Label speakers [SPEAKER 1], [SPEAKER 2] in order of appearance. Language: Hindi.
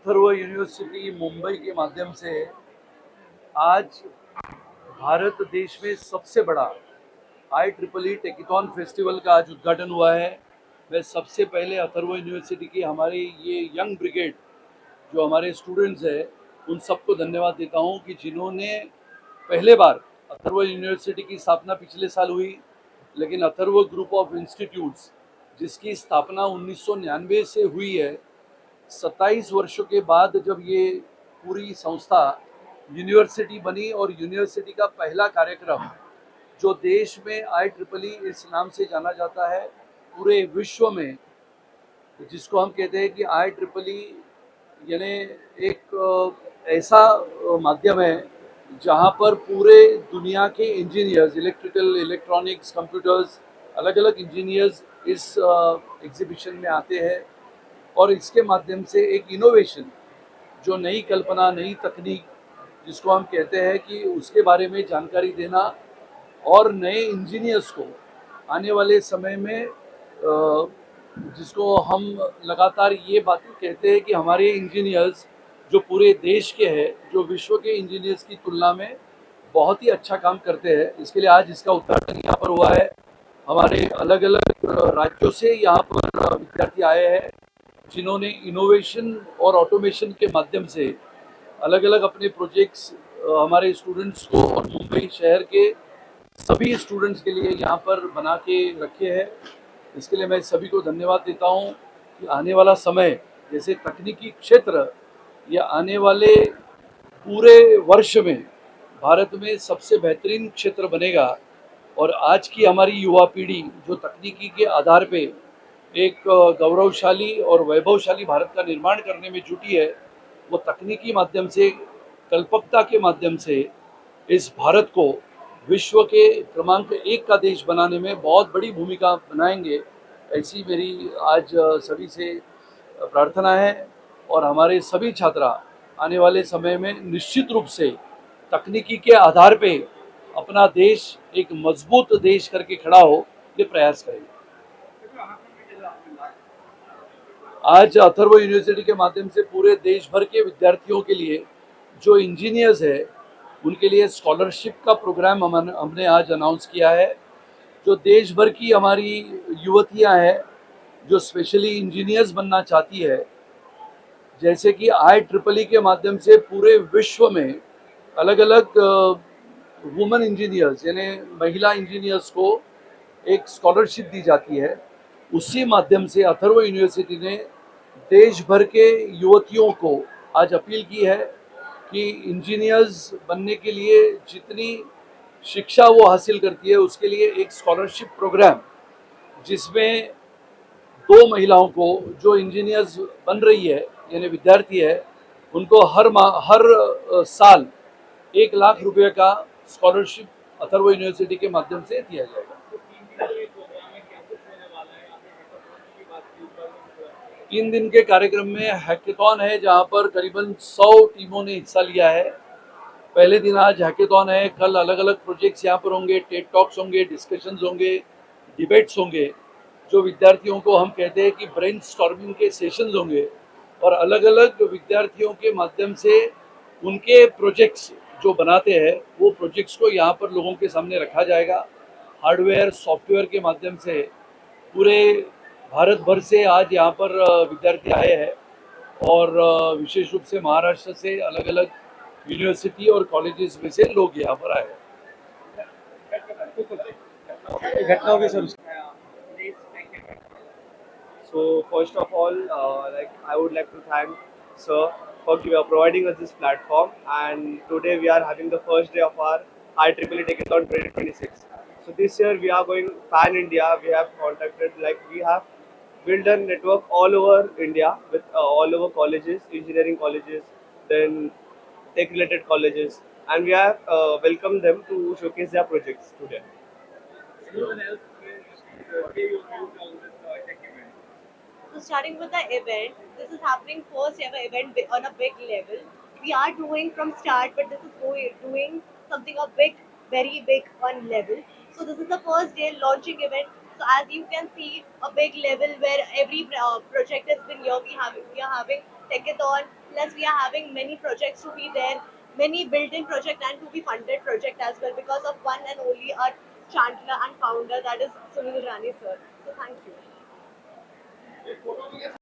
[SPEAKER 1] अथर्व यूनिवर्सिटी मुंबई के माध्यम से आज भारत देश में सबसे बड़ा IEEE टेकेथॉन फेस्टिवल का आज उद्घाटन हुआ है। मैं सबसे पहले अथर्व यूनिवर्सिटी की हमारी ये यंग ब्रिगेड जो हमारे स्टूडेंट्स हैं उन सबको धन्यवाद देता हूँ कि जिन्होंने पहले बार अथर्व यूनिवर्सिटी की स्थापना पिछले साल हुई, लेकिन अथर्व ग्रुप ऑफ इंस्टीट्यूट्स जिसकी स्थापना 1999 से हुई है, 27 वर्षों के बाद जब ये पूरी संस्था यूनिवर्सिटी बनी और यूनिवर्सिटी का पहला कार्यक्रम जो देश में IEEE इस नाम से जाना जाता है पूरे विश्व में, जिसको हम कहते हैं कि IEEE यानी एक ऐसा माध्यम है जहाँ पर पूरे दुनिया के इंजीनियर्स, इलेक्ट्रिकल, इलेक्ट्रॉनिक्स, कंप्यूटर्स, अलग अलग इंजीनियर्स इस एग्जीबिशन में आते हैं और इसके माध्यम से एक इनोवेशन, जो नई कल्पना, नई तकनीक जिसको हम कहते हैं कि उसके बारे में जानकारी देना और नए इंजीनियर्स को आने वाले समय में जिसको हम लगातार ये बात कहते हैं कि हमारे इंजीनियर्स जो पूरे देश के हैं, जो विश्व के इंजीनियर्स की तुलना में बहुत ही अच्छा काम करते हैं, इसके लिए आज इसका उद्घाटन यहाँ पर हुआ है। हमारे अलग अलग राज्यों से यहाँ पर विद्यार्थी आए हैं जिन्होंने इनोवेशन और ऑटोमेशन के माध्यम से अलग अलग अपने प्रोजेक्ट्स हमारे स्टूडेंट्स को और मुंबई शहर के सभी स्टूडेंट्स के लिए यहाँ पर बना के रखे हैं। इसके लिए मैं सभी को धन्यवाद देता हूँ कि आने वाला समय जैसे तकनीकी क्षेत्र या आने वाले पूरे वर्ष में भारत में सबसे बेहतरीन क्षेत्र बनेगा और आज की हमारी युवा पीढ़ी जो तकनीकी के आधार पे एक गौरवशाली और वैभवशाली भारत का निर्माण करने में जुटी है, वो तकनीकी माध्यम से, कल्पकता के माध्यम से इस भारत को विश्व के क्रमांक 1 का देश बनाने में बहुत बड़ी भूमिका बनाएंगे, ऐसी मेरी आज सभी से प्रार्थना है। और हमारे सभी छात्रा आने वाले समय में निश्चित रूप से तकनीकी के आधार पे अपना देश एक मजबूत देश करके खड़ा हो, ये प्रयास करेंगे। आज अथर्व यूनिवर्सिटी के माध्यम से पूरे देश भर के विद्यार्थियों के लिए जो इंजीनियर्स है उनके लिए स्कॉलरशिप का प्रोग्राम हमने आज अनाउंस किया है। जो देश भर की हमारी युवतियां हैं जो स्पेशली इंजीनियर्स बनना चाहती है, जैसे कि IEEE के माध्यम से पूरे विश्व में अलग अलग वुमेन इंजीनियर्स यानी महिला इंजीनियर्स को एक स्कॉलरशिप दी जाती है, उसी माध्यम से अथर्व यूनिवर्सिटी ने देश भर के युवतियों को आज अपील की है कि इंजीनियर्स बनने के लिए जितनी शिक्षा वो हासिल करती है उसके लिए एक स्कॉलरशिप प्रोग्राम, जिसमें 2 महिलाओं को जो इंजीनियर्स बन रही है यानी विद्यार्थी है उनको हर साल 1 लाख रुपए का स्कॉलरशिप अथर्व यूनिवर्सिटी के माध्यम से दिया जाएगा। 3 दिन के कार्यक्रम में हैकेथॉन है जहां पर करीबन 100 टीमों ने हिस्सा लिया है। पहले दिन आज हैकेथॉन है, कल अलग अलग प्रोजेक्ट्स यहाँ पर होंगे, टेड टॉक्स होंगे, डिस्कशंस होंगे, डिबेट्स होंगे, जो विद्यार्थियों को हम कहते हैं कि ब्रेन स्टॉर्मिंग के सेशंस होंगे और अलग अलग विद्यार्थियों के माध्यम से उनके प्रोजेक्ट्स जो बनाते हैं वो प्रोजेक्ट्स को यहाँ पर लोगों के सामने रखा जाएगा। हार्डवेयर, सॉफ्टवेयर के माध्यम से पूरे भारत भर से आज यहाँ पर विद्यार्थी आए हैं और विशेष रूप से महाराष्ट्र से अलग अलग यूनिवर्सिटी और कॉलेजेस में से लोग यहाँ पर आए हैं।
[SPEAKER 2] So first of all, I would like to thank Sir for providing us this platform. And today we are having the first day of our IEEE Decathlon 2026. So this year we are going pan India. We have contacted, we have built a network all over India with all over colleges, engineering colleges, then tech related colleges, and we have welcomed them to showcase their projects today.
[SPEAKER 3] So starting with the event, this is happening first ever event on a big level. We are doing from start, but this is doing something a big, very big on level. So this is the first day launching event. So as you can see, a big level where every project has been here. We are having Techathon. Plus, we are having many projects to be there, many built-in project and to be funded project as well because of one and only our Chandler and founder, that is Sunil Rani sir. So thank you.